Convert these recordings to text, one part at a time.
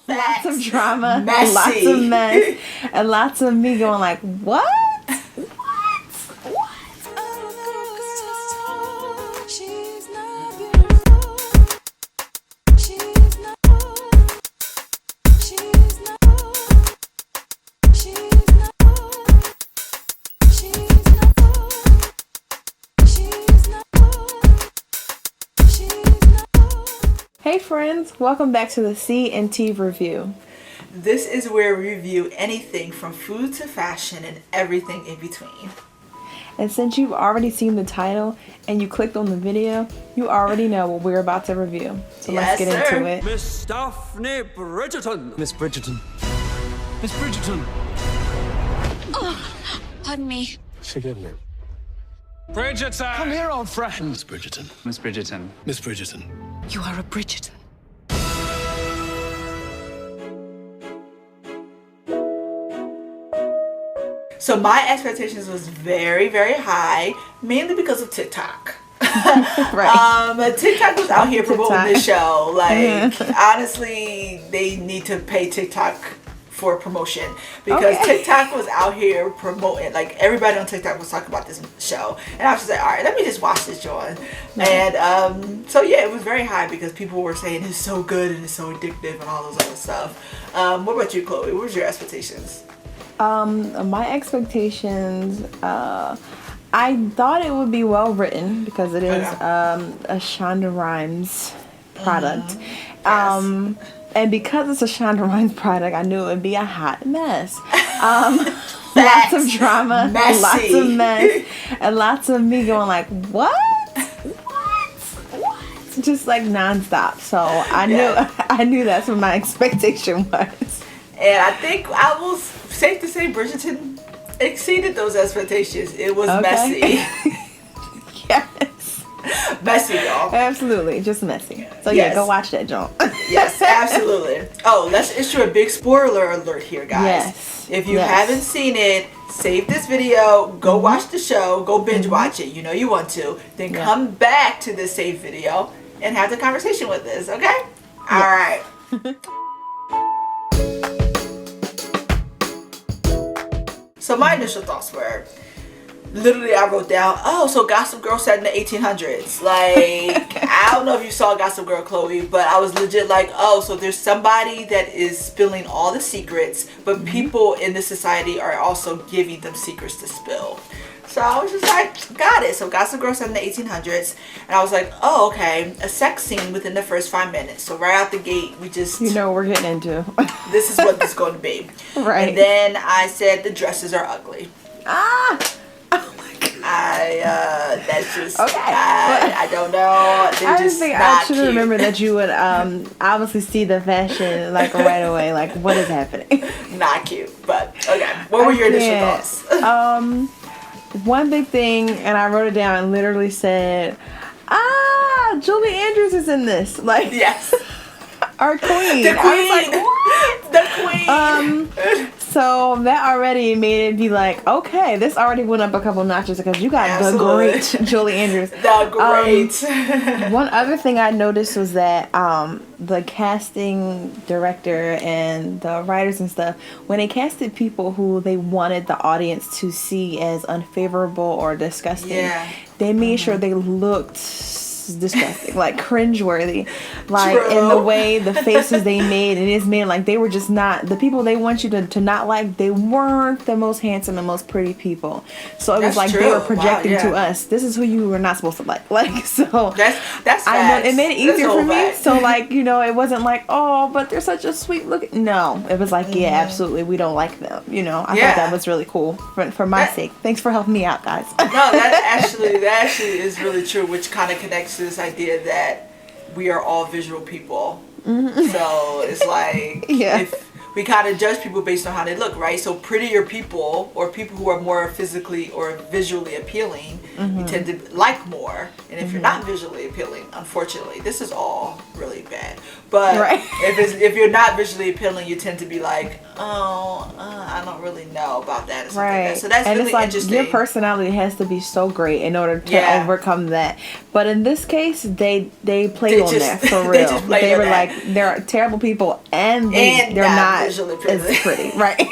Lots of drama, Messy. lots of mess, and lots of me going like, what? Hey friends, welcome back to the C&T Review. This is where we review anything from food to fashion and everything in between. And since you've already seen the title and you clicked on the video, you already know what we're about to review. So let's get into it. Miss Daphne Bridgerton. Miss Bridgerton. Miss Bridgerton. Oh, pardon me. Forgive me. Bridgerton! Come here, old friend. Miss Bridgerton. Miss Bridgerton. Miss Bridgerton. You are a Bridgerton. So my expectations was very, very high, mainly because of TikTok. Right. TikTok was out here promoting this show. Like, honestly, they need to pay TikTok for promotion because TikTok was out here promoting, like everybody on TikTok was talking about this show, and I was just like, all right, let me just watch this joint. And so yeah, it was very high because people were saying it's so good and it's so addictive and all those other stuff. What about you, Chloe? What was your expectations? My expectations, I thought it would be well written because it is a Shonda Rhimes product. Yes. And because it's a Shonda Rhimes product, I knew it would be a hot mess. Lots of drama, Messy. lots of mess, and lots of me going like, what? Just like nonstop. So I knew that's what my expectation was. And I think I was safe to say Bridgerton exceeded those expectations. It was messy. Yes. Messy, y'all. Absolutely. Just messy. So Yes. yeah, go watch that, John. Yes, absolutely. Oh, let's issue a big spoiler alert here, guys. Yes. If you Yes. haven't seen it, save this video, go watch the show, go binge watch it. You know you want to. Then come back to this saved video and have the conversation with us, okay? All right. So my initial thoughts were, literally I wrote down, oh, so Gossip Girl set in the 1800s. Like, I don't know if you saw Gossip Girl, Chloe, but I was legit like, oh, so there's somebody that is spilling all the secrets, but people in this society are also giving them secrets to spill. So I was just like, got it. So Gossip Girl set in the 1800s. And I was like, oh, okay, a sex scene within the first 5 minutes. So right out the gate, we just... You know what we're getting into. This is what this is going to be. Right. And then I said the dresses are ugly. Oh my god. That's just, Okay. I don't know. They're I just think not I should cute. remember that you would obviously see the fashion like right away. Like, what is happening? Not cute, but okay. What were your initial thoughts? One big thing, and I wrote it down and literally said, Julie Andrews is in this. Like, Yes. our queen. The queen. I was like, what? The queen. So that already made it be like, okay, this already went up a couple notches because you got Absolutely. the great Julie Andrews. The great. One other thing I noticed was that the casting director and the writers and stuff, when they casted people who they wanted the audience to see as unfavorable or disgusting, they made sure they looked disgusting, like cringeworthy, like in the way the faces they made. It is made like they were just not the people they want you to not like. They weren't the most handsome and most pretty people. So it was like they were projecting to us, this is who you were not supposed to like. Like, so that's I know it made it easier for me. facts. So like, you know, it wasn't like, oh, but they're such a sweet look. No, it was like, yeah, absolutely, we don't like them. You know, I thought that was really cool for my sake. Thanks for helping me out, guys. No, that actually is really true, which kind of connects to this idea that we are all visual people. So it's like if we kind of judge people based on how they look, right? So prettier people or people who are more physically or visually appealing, you tend to like more. And if you're not visually appealing, unfortunately, this is all really bad. But Right. if you're not visually appealing, you tend to be like, oh, I don't really know about that. Or something like that. So that's and really it's like interesting. your personality has to be so great in order to Yeah. overcome that. But in this case, they played They on just- that for they real. just played They on were that. like, they're terrible people, and they're not not visually as appealing. pretty, right?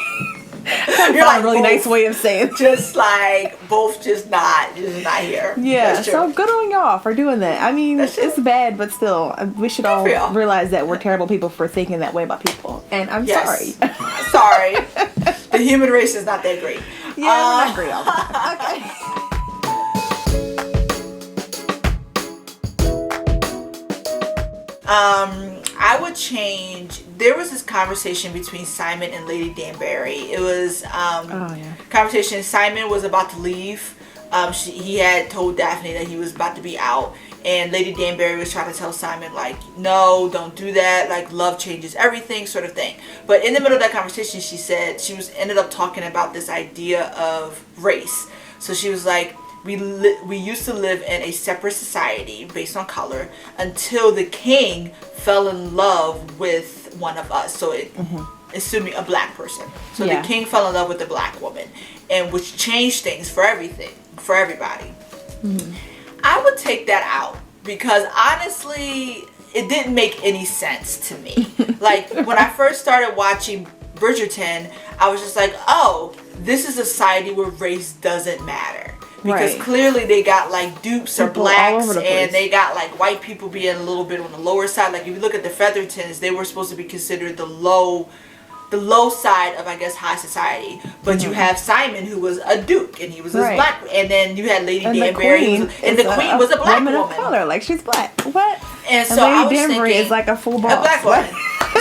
You're That's like a really both. nice way of saying it. Just like both, just not here. Yeah, That's true. so good on y'all for doing that. I mean, That's true. it's bad, but still, we should all for y'all. realize that we're terrible people for thinking that way about people. And I'm sorry. Sorry. The human race is not that great. Yeah, we're not great all the time. Okay. I would change. There was this conversation between Simon and Lady Danbury. It was conversation. Simon was about to leave. He had told Daphne that he was about to be out, and Lady Danbury was trying to tell Simon like, no, don't do that. Like, love changes everything, sort of thing. But in the middle of that conversation, she said ended up talking about this idea of race. So she was like, we used to live in a separate society based on color until the king fell in love with one of us. So assuming a black person. So Yeah. the king fell in love with the black woman, and which changed things for everybody. I would take that out because honestly, it didn't make any sense to me. Like when I first started watching Bridgerton, I was just like, oh, this is a society where race doesn't matter. Because Right. clearly they got like dupes or People all blacks, over the place. and they got like white people being a little bit on the lower side. Like if you look at the Feathertons, they were supposed to be considered the low side of, I guess, high society. But you have Simon, who was a duke, and he was this Right. black, and then you had Lady And Danbury, and the queen was a black woman woman. of color. Like, she's black. What? And so Lady I was Danbury thinking, is like a full boss. a black woman.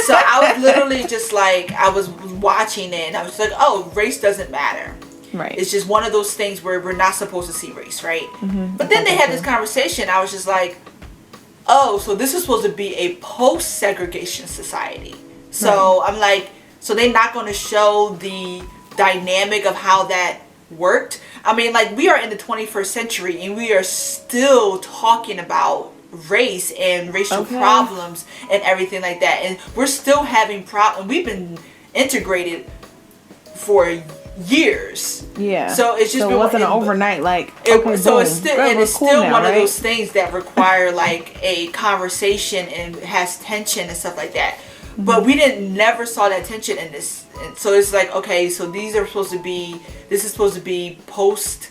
So I was literally just like, I was watching it, and I was like, oh, race doesn't matter. Right. It's just one of those things where we're not supposed to see race, right? But then they had this conversation. I was just like, oh, so this is supposed to be a post-segregation society. So I'm like, so they're not going to show the dynamic of how that worked. I mean, like, we are in the 21st century and we are still talking about race and racial problems and everything like that. And we're still having problems. We've been integrated for years. Yeah. So it's just so been it wasn't it- overnight. Like, it, okay, so boom. it's still Good, and we're it's cool still now, one of right? those things that require like a conversation and has tension and stuff like that. But we never saw that tension in this. And so it's like, okay, so this is supposed to be post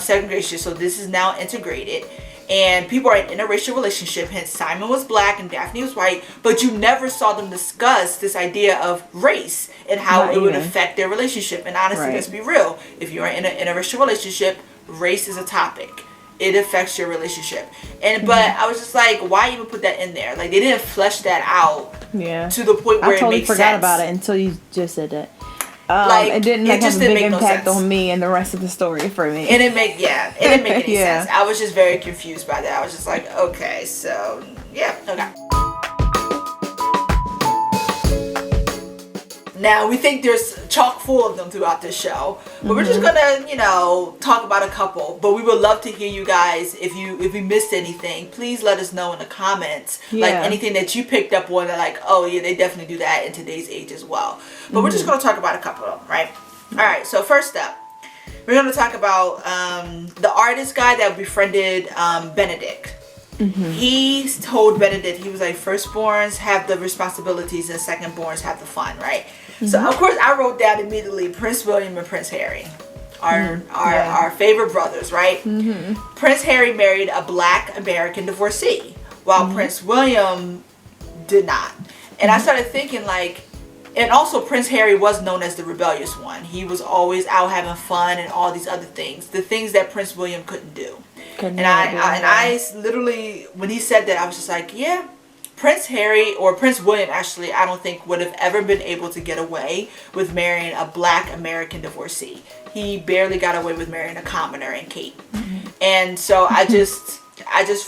segregation. So this is now integrated. And people are in an interracial relationship. Hence, Simon was black and Daphne was white. But you never saw them discuss this idea of race and how Not it would even. affect their relationship. And honestly, Right. let's be real. If you're in an interracial relationship, race is a topic. It affects your relationship. And but I was just like, why even put that in there? Like, they didn't flesh that out Yeah. to the point where I totally it makes forgot sense. about it until you just said that. Like, it didn't it like, just have a didn't big make no impact sense. on me and the rest of the story for me. It didn't make any Yeah. sense. I was just very confused by that. I was just like, okay, so yeah, okay. Now we think there's chock full of them throughout this show, but we're just gonna, talk about a couple. But we would love to hear you guys. If we missed anything, please let us know in the comments. Like Yeah. anything that you picked up on that, like, oh yeah, they definitely do that in today's age as well. But we're just gonna talk about a couple of them, right? All right. So first up, we're gonna talk about the artist guy that befriended Benedict. He told Benedict, he was like, firstborns have the responsibilities and secondborns have the fun, right? So of course I wrote down immediately Prince William and Prince Harry, our favorite brothers, right? Prince Harry married a black American divorcee, while Prince William did not. And I started thinking like, and also Prince Harry was known as the rebellious one. He was always out having fun and all these other things, the things that Prince William couldn't do. Couldn't And never do that. I literally, when he said that, I was just like, yeah, Prince Harry, or Prince William actually, I don't think would have ever been able to get away with marrying a black American divorcee. He barely got away with marrying a commoner and Kate. And so I just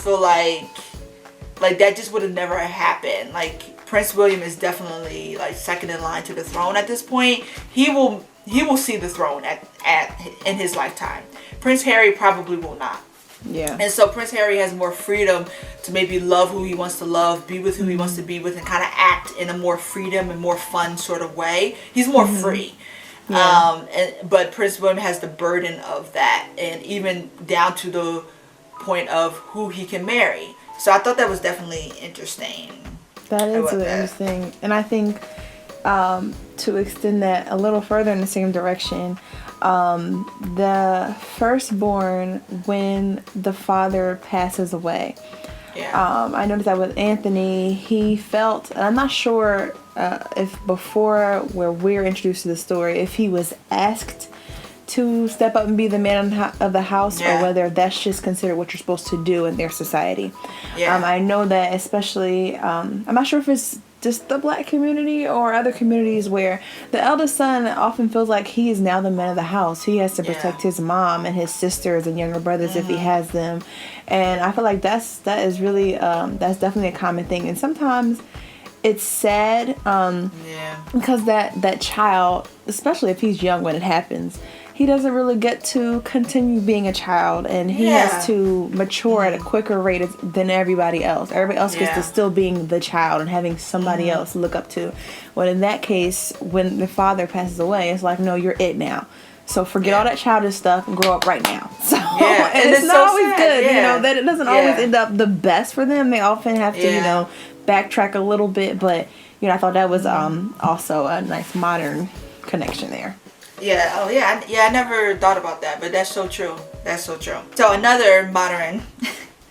feel like that just would have never happened. Like, Prince William is definitely like second in line to the throne at this point. He will see the throne in his lifetime. Prince Harry probably will not. Yeah. And so Prince Harry has more freedom to maybe love who he wants to love, be with who he wants to be with, and kind of act in a more freedom and more fun sort of way. He's more free. Yeah. But Prince William has the burden of that, and even down to the point of who he can marry. So I thought that was definitely interesting. That is that. interesting. And I think to extend that a little further in the same direction, the firstborn, when the father passes away, I noticed that with Anthony, he felt, and I'm not sure if before where we're introduced to the story, if he was asked to step up and be the man of the house, or whether that's just considered what you're supposed to do in their society. I know that especially, I'm not sure if it's just the black community or other communities where the eldest son often feels like he is now the man of the house. He has to protect his mom and his sisters and younger brothers if he has them. And I feel like that is really, that's definitely a common thing. And sometimes it's sad because that child, especially if he's young when it happens, he doesn't really get to continue being a child, and he has to mature at a quicker rate than everybody else. Everybody else gets to still being the child and having somebody else look up to. Well, in that case, when the father passes away, it's like, no, you're it now. So forget all that childish stuff and grow up right now. So and it's not so always sad. good, you know, that it doesn't always end up the best for them. They often have to, you know, backtrack a little bit, but you know, I thought that was also a nice modern connection there. Yeah. Oh, yeah. I never thought about that, but that's so true. That's so true. So another modern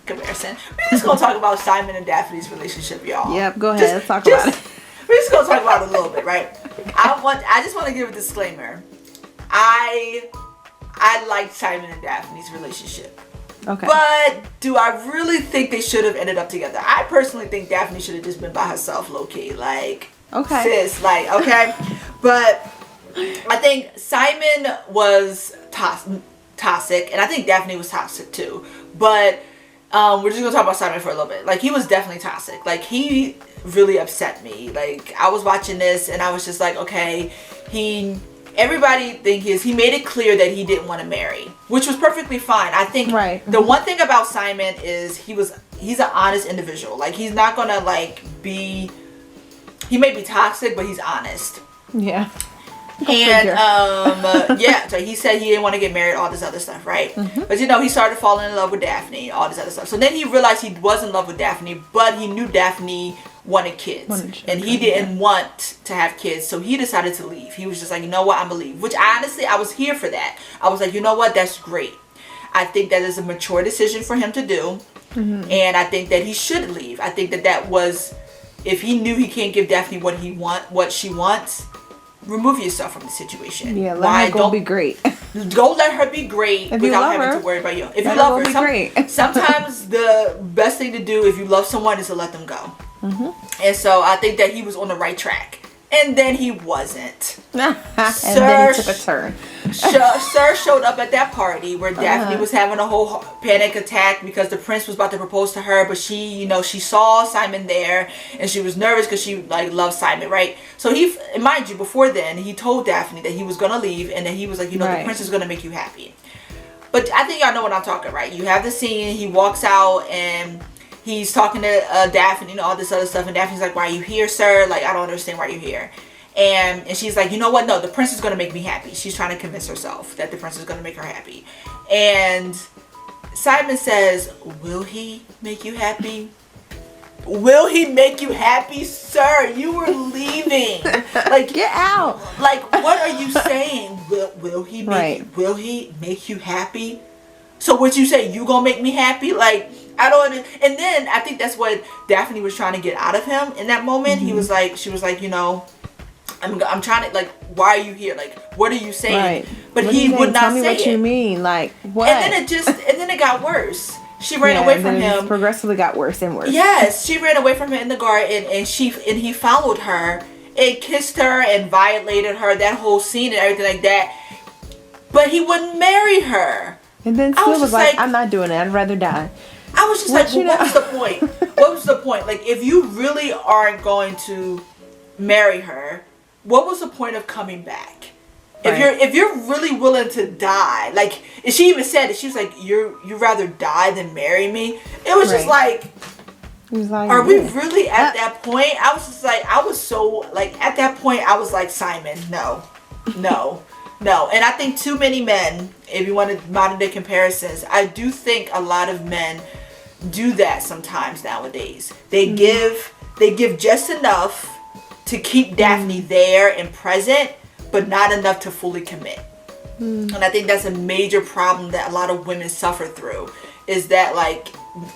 comparison. We're just gonna talk about Simon and Daphne's relationship, y'all. Yep. Go ahead. Let's talk about it. We're just gonna talk about it a little bit, right? I just want to give a disclaimer. I like Simon and Daphne's relationship. Okay. But do I really think they should have ended up together? I personally think Daphne should have just been by herself, low key. Like, sis, like, okay. But I think Simon was toxic, and I think Daphne was toxic too. But we're just gonna talk about Simon for a little bit. Like, he was definitely toxic. Like, he really upset me. Like, I was watching this, and I was just like, okay, everybody he made it clear that he didn't want to marry, which was perfectly fine. I think the one thing about Simon is he's an honest individual. Like, he's not gonna he may be toxic, but he's honest. Yeah. And so he said he didn't want to get married, all this other stuff, right? But you know, he started falling in love with Daphne, all this other stuff. So then he realized he was in love with Daphne, but he knew Daphne wanted kids, and he didn't want to have kids, so he decided to leave. He was just like, you know what, I'm gonna leave. Which honestly, I was here for that. I was like, you know what, that's great. I think that is a mature decision for him to do, and I think that he should leave. I think that was, if he knew he can't give Daphne what she wants, remove yourself from the situation. Yeah, let her go be great. Go let her be great without having to worry about you. If you love her, sometimes the best thing to do if you love someone is to let them go. And so I think that he was on the right track. And then he wasn't. And then he took a turn. Sir showed up at that party where Daphne was having a whole panic attack because the prince was about to propose to her, but she saw Simon there and she was nervous because she loved Simon, right? So mind you, before then, he told Daphne that he was gonna leave, and then he was like, the prince is gonna make you happy. But I think y'all know what I'm talking, right? You have the scene, he walks out and he's talking to Daphne, all this other stuff, and Daphne's like, why are you here, sir? Like, I don't understand why you're here. And she's like, you know what? No, the prince is going to make me happy. She's trying to convince herself that the prince is going to make her happy. And Simon says, will he make you happy? Will he make you happy, sir? You were leaving. Like, get out. Like, what are you saying? Will he make you happy? So what you say, you gonna make me happy? Like, I don't. And then I think that's what Daphne was trying to get out of him in that moment. She was like, I'm trying to, like, why are you here? Like, what are you saying? But he would not say it. Tell me what you mean. Like, what? And then it got worse. She ran away from him. It progressively got worse and worse. Yes, she ran away from him in the garden, and he followed her and kissed her and violated her. That whole scene and everything like that. But he wouldn't marry her. And then still was like, I'm not doing it. I'd rather die. I was just like, what was the point? What was the point? Like, if you really aren't going to marry her, what was the point of coming back? If you're really willing to die, like, and she even said it, she was like, you rather die than marry me. It was just like, are we really at that point? I was just like, I was so, like, at that point, I was like, Simon, no. And I think too many men, if you wanted modern day comparisons, I do think a lot of men do that sometimes nowadays. They give just enough to keep Daphne there and present, but not enough to fully commit. And I think that's a major problem that a lot of women suffer through, is that, like,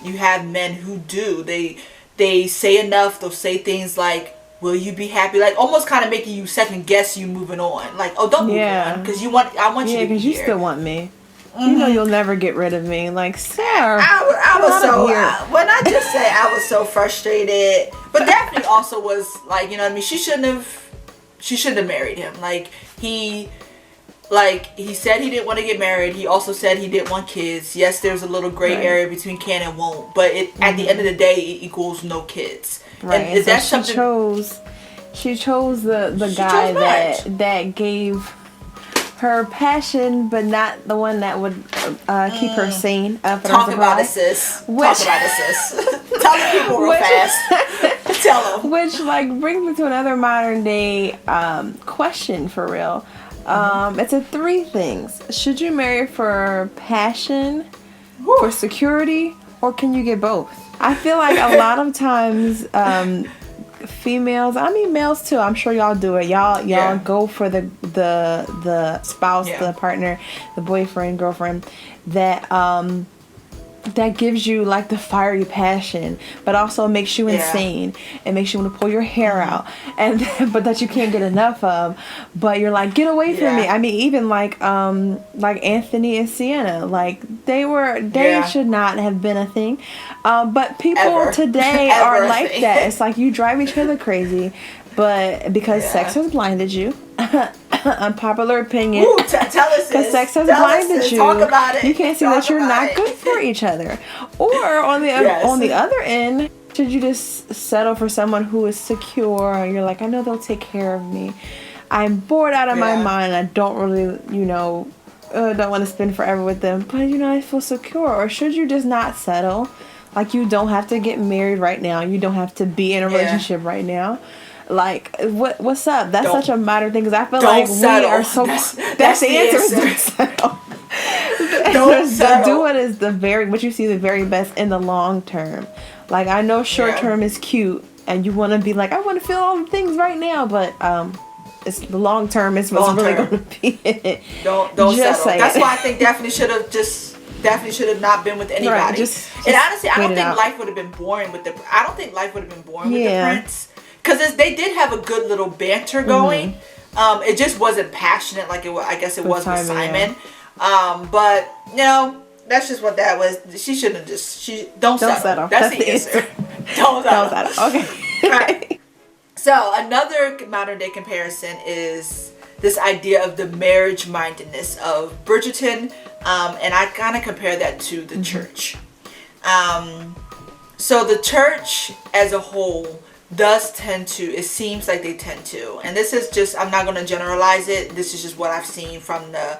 you have men who do, they say enough, they'll say things like, will you be happy? Like, almost kind of making you second guess you moving on. Like, oh, don't move on, because I want you to be here. because you still want me. You know you'll never get rid of me. Like, sir, I was so when I just say I was so frustrated. But Daphne also was like, you know what I mean, she shouldn't have married him. Like he said he didn't want to get married. He also said he didn't want kids. Yes, there's a little gray area between can and won't, but at the end of the day, it equals no kids. Right. And is so that something? She chose the guy that gave her passion, but not the one that would keep her sane. Talk about it, sis. Talk about it, sis. Tell the people real fast. Tell them. Which, like, brings me to another modern day question for real. It's a 3 things. Should you marry for passion, for security, or can you get both? I feel like a lot of times females, I mean males too, I'm sure y'all do it. Y'all go for the spouse, the partner, the boyfriend, girlfriend that gives you, like, the fiery passion, but also makes you insane and makes you want to pull your hair out, and but that you can't get enough of. But you're like, get away from me. I mean, even like Anthony and Sienna, like they should not have been a thing. But people today are like that. It's like you drive each other crazy, but because sex has blinded you. Unpopular opinion. Ooh, tell us, because sex has blinded you. Talk about it. You can't see that you're not good for each other. Or on the other end, should you just settle for someone who is secure and you're like, I know they'll take care of me. I'm bored out of my mind. I don't really, don't want to spend forever with them, but I feel secure. Or should you just not settle? Like, you don't have to get married right now. You don't have to be in a relationship right now. Like, what's up? That's such a modern thing, because I feel like settle. We are so. That's the answer. Don't settle. Don't settle. Do what is what you see the very best in the long term. Like, I know short term is cute, and you want to be like, I want to feel all the things right now, but it's the long term is what's really going to be it. Don't settle. That's why I think Daphne should have not been with anybody. Right, and honestly, I don't think life would have been boring with the prince. Because they did have a good little banter going. It just wasn't passionate like I guess it was with Simon. But, that's just what that was. She shouldn't have don't settle. That's the answer. Don't settle. Okay. Right. So, another modern day comparison is this idea of the marriage-mindedness of Bridgerton. And I kind of compare that to the church. So, the church as a whole it seems like they tend to, and this is just, I'm not going to generalize it, this is just what I've seen from the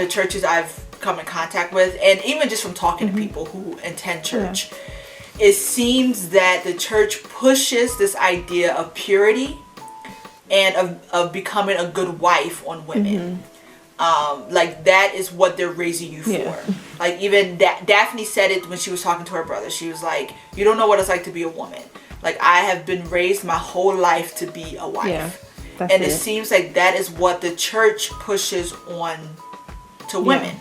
churches I've come in contact with, and even just from talking to people who attend church. It seems that the church pushes this idea of purity and of becoming a good wife on women. Like, that is what they're raising you for. Like, even Daphne said it when she was talking to her brother. She was like, you don't know what it's like to be a woman. Like, I have been raised my whole life to be a wife. And it seems like that is what the church pushes on to women.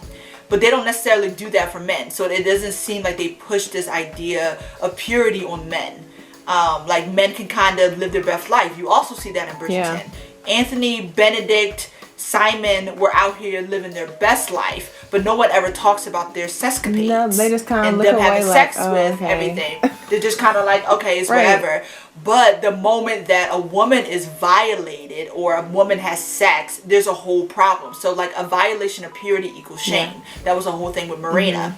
But they don't necessarily do that for men. So it doesn't seem like they push this idea of purity on men. Like, men can kind of live their best life. You also see that in Bridgerton. Anthony, Benedict, Simon were out here living their best life, but no one ever talks about their sexcapades. No, they just kind of look them away having like, sex with everything. They're just kind of like, okay, it's whatever. But the moment that a woman is violated or a woman has sex, there's a whole problem. So, like, a violation of purity equals shame. That was the whole thing with Marina.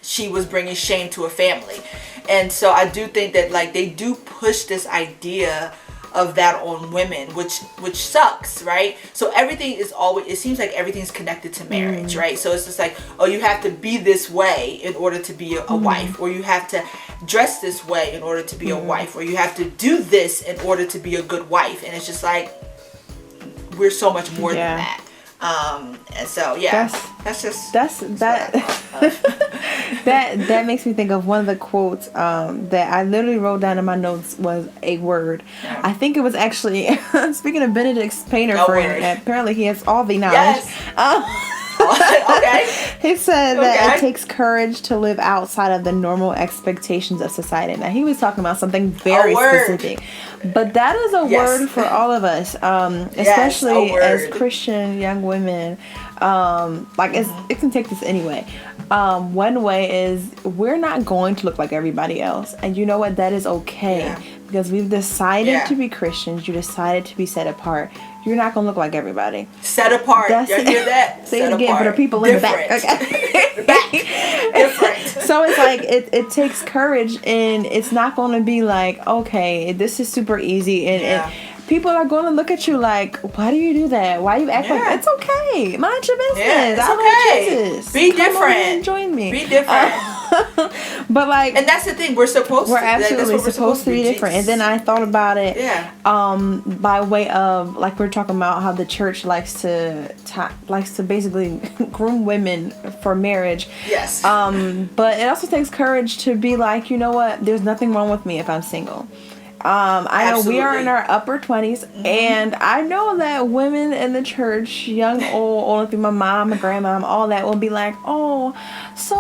She was bringing shame to a family. And so I do think that, like, they do push this idea of that on women, which sucks, right? So everything is always, it seems like everything's connected to marriage, right? So it's just like, oh, you have to be this way in order to be a wife, or you have to dress this way in order to be a wife, or you have to do this in order to be a good wife. And it's just like, we're so much more than that. And so that makes me think of one of the quotes that I literally wrote down in my notes was a word. I think it was actually speaking of Benedict's painter friend, apparently he has all the knowledge. Okay. He said that it takes courage to live outside of the normal expectations of society. Now he was talking about something very specific, but that is a word for all of us, especially as Christian young women. Like it can take this anyway. One way is we're not going to look like everybody else, and you know what? That is okay because we've decided to be Christians. You decided to be set apart. You're not gonna look like everybody. Set apart. Y'all hear that? Say it again for the people in the back. Okay. Different. So it's like it takes courage, and it's not gonna be like, okay, this is super easy, and people are going to look at you like, why do you do that? Why you act like it's okay? Mind your business. It's okay. Be different. Join me. Be different. But like, and that's the thing. We're absolutely supposed to be different. And then I thought about it. By way of like we're talking about how the church likes to basically groom women for marriage. Yes. But it also takes courage to be like, you know what? There's nothing wrong with me if I'm single. I know we are in our upper 20s, and I know that women in the church, young, old, my mom, my grandma, all that will be like, oh, so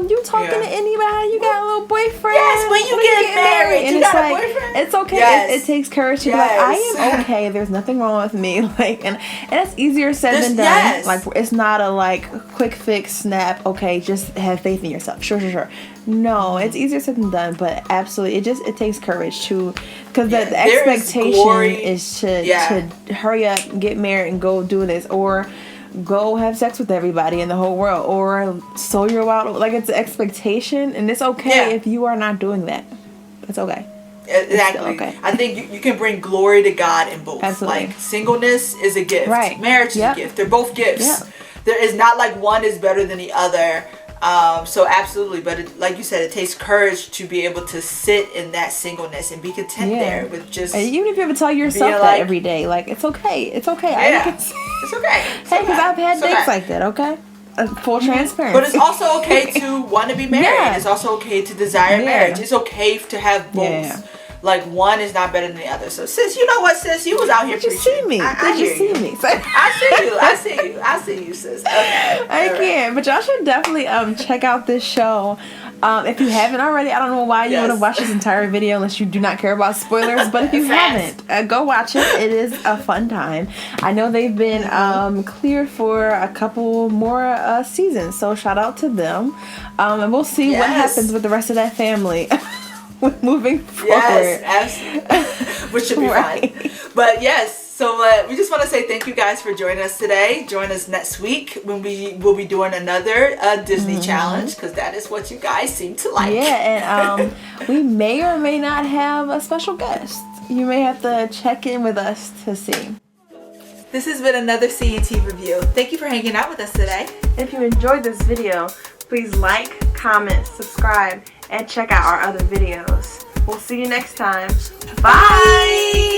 you talking to anybody? You got a little boyfriend? Yes, when you get married, and you got a boyfriend? It's okay. It takes courage to be like, I am okay. There's nothing wrong with me. Like, and it's easier said than done. Like, it's not a like quick fix, snap. Okay, just have faith in yourself. Sure. No, it's easier said than done, but absolutely, it takes courage to, because the expectation is to hurry up, get married, and go do this, or go have sex with everybody in the whole world, or sow your wild. Like, it's an expectation, and it's okay if you are not doing that. It's okay. Exactly. Okay. I think you can bring glory to God in both. Absolutely. Like, singleness is a gift. Right. Marriage is a gift. They're both gifts. Yep. There is not like one is better than the other. So absolutely, but like you said, it takes courage to be able to sit in that singleness and be content there with just. And even if you ever tell yourself that every day, like it's okay. It's okay. Hey, because I've had dates like that. Okay. Full transparency. But it's also okay to want to be married. It's also okay to desire marriage. It's okay to have both. Like, one is not better than the other. So, sis, you know what, sis? You was out here preaching. Did you see me? I see you, sis. Okay. I can't. But y'all should definitely check out this show. If you haven't already, I don't know why you want to watch this entire video unless you do not care about spoilers. But if you haven't, go watch it. It is a fun time. I know they've been cleared for a couple more seasons. So, shout out to them. And we'll see what happens with the rest of that family. Moving forward. Yes, absolutely. Which should be fun. But yes, so we just want to say thank you guys for joining us today. Join us next week when we will be doing another Disney challenge, because that is what you guys seem to like. Yeah, and we may or may not have a special guest. You may have to check in with us to see. This has been another CET review. Thank you for hanging out with us today. If you enjoyed this video, please like, comment, subscribe, and check out our other videos. We'll see you next time. Bye!